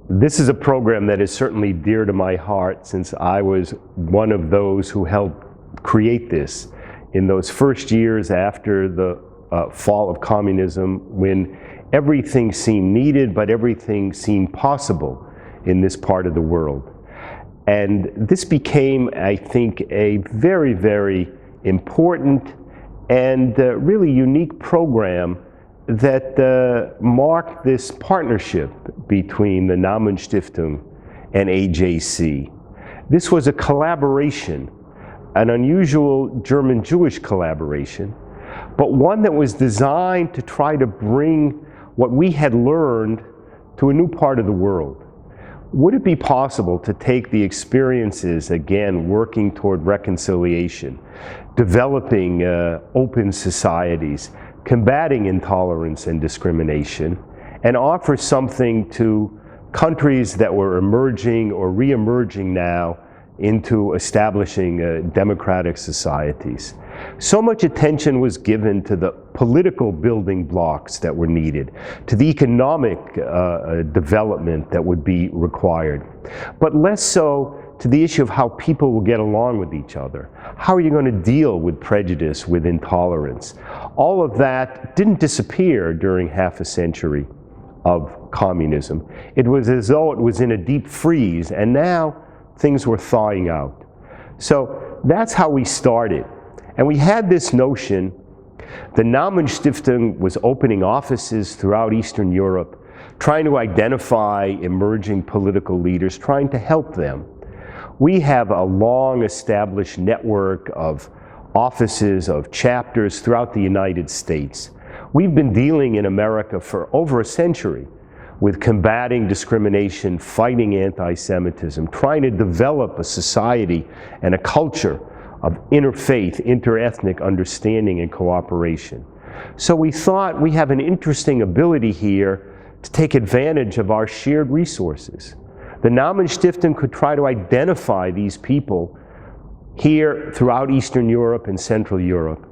This is a program that is certainly dear to my heart, since I was one of those who helped create this in those first years after the fall of communism, when everything seemed needed, but everything seemed possible in this part of the world. And this became, I think, a very, very important and really unique program that marked this partnership between the Namensstiftung and AJC. This was a collaboration, an unusual German-Jewish collaboration, but one that was designed to try to bring what we had learned to a new part of the world. Would it be possible to take the experiences, again, working toward reconciliation, developing open societies, combating intolerance and discrimination, and offer something to countries that were emerging or re-emerging now into establishing democratic societies? So much attention was given to the political building blocks that were needed, to the economic development that would be required, but less so to the issue of how people will get along with each other. How are you going to deal with prejudice, with intolerance? All of that didn't disappear during half a century of communism. It was as though it was in a deep freeze, and now things were thawing out. So that's how we started. And we had this notion. The Namensstiftung was opening offices throughout Eastern Europe, trying to identify emerging political leaders, trying to help them. We have a long established network of offices, of chapters throughout the United States. We've been dealing in America for over a century with combating discrimination, fighting anti-Semitism, trying to develop a society and a culture of interfaith, interethnic understanding and cooperation. So we thought we have an interesting ability here to take advantage of our shared resources. The Namensstiftung could try to identify these people here throughout Eastern Europe and Central Europe.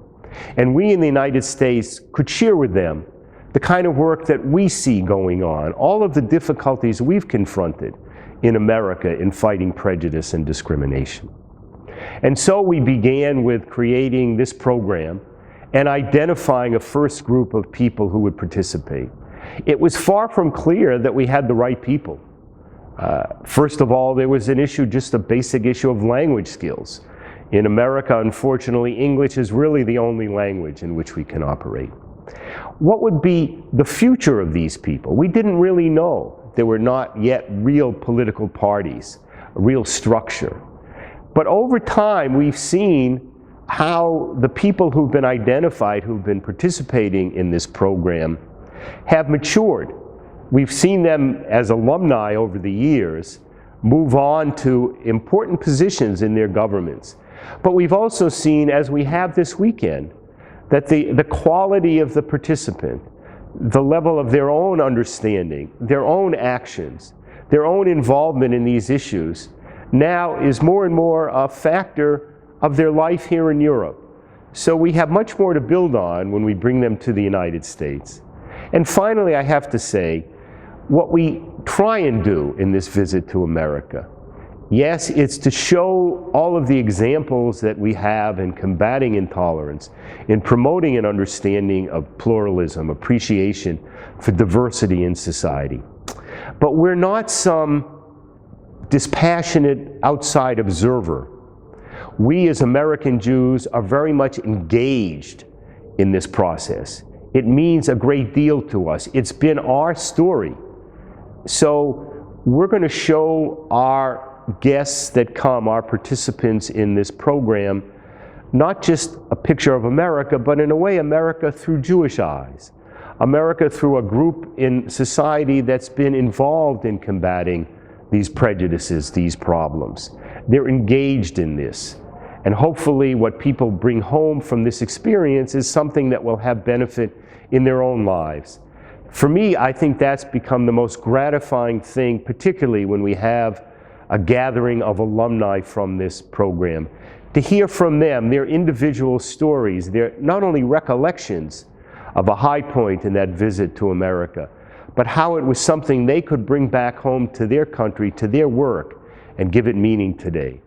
And we in the United States could share with them the kind of work that we see going on, all of the difficulties we've confronted in America in fighting prejudice and discrimination. And so we began with creating this program and identifying a first group of people who would participate. It was far from clear that we had the right people. First of all, there was an issue, just a basic issue of language skills. In America, unfortunately, English is really the only language in which we can operate. What would be the future of these people? We didn't really know. There were not yet real political parties, a real structure. But over time, we've seen how the people who've been identified, who've been participating in this program, have matured. We've seen them as alumni over the years move on to important positions in their governments. But we've also seen, as we have this weekend, that the quality of the participant, the level of their own understanding, their own actions, their own involvement in these issues, now is more and more a factor of their life here in Europe. So we have much more to build on when we bring them to the United States. And finally, I have to say, what we try and do in this visit to America, yes, it's to show all of the examples that we have in combating intolerance, in promoting an understanding of pluralism, appreciation for diversity in society. But we're not some dispassionate outside observer. We as American Jews are very much engaged in this process. It means a great deal to us. It's been our story. So we're going to show our guests that come, our participants in this program, not just a picture of America, but in a way America through Jewish eyes. America through a group in society that's been involved in combating these prejudices, these problems. They're engaged in this. And hopefully what people bring home from this experience is something that will have benefit in their own lives. For me, I think that's become the most gratifying thing, particularly when we have a gathering of alumni from this program, to hear from them their individual stories, their not only recollections of a high point in that visit to America, but how it was something they could bring back home to their country, to their work, and give it meaning today.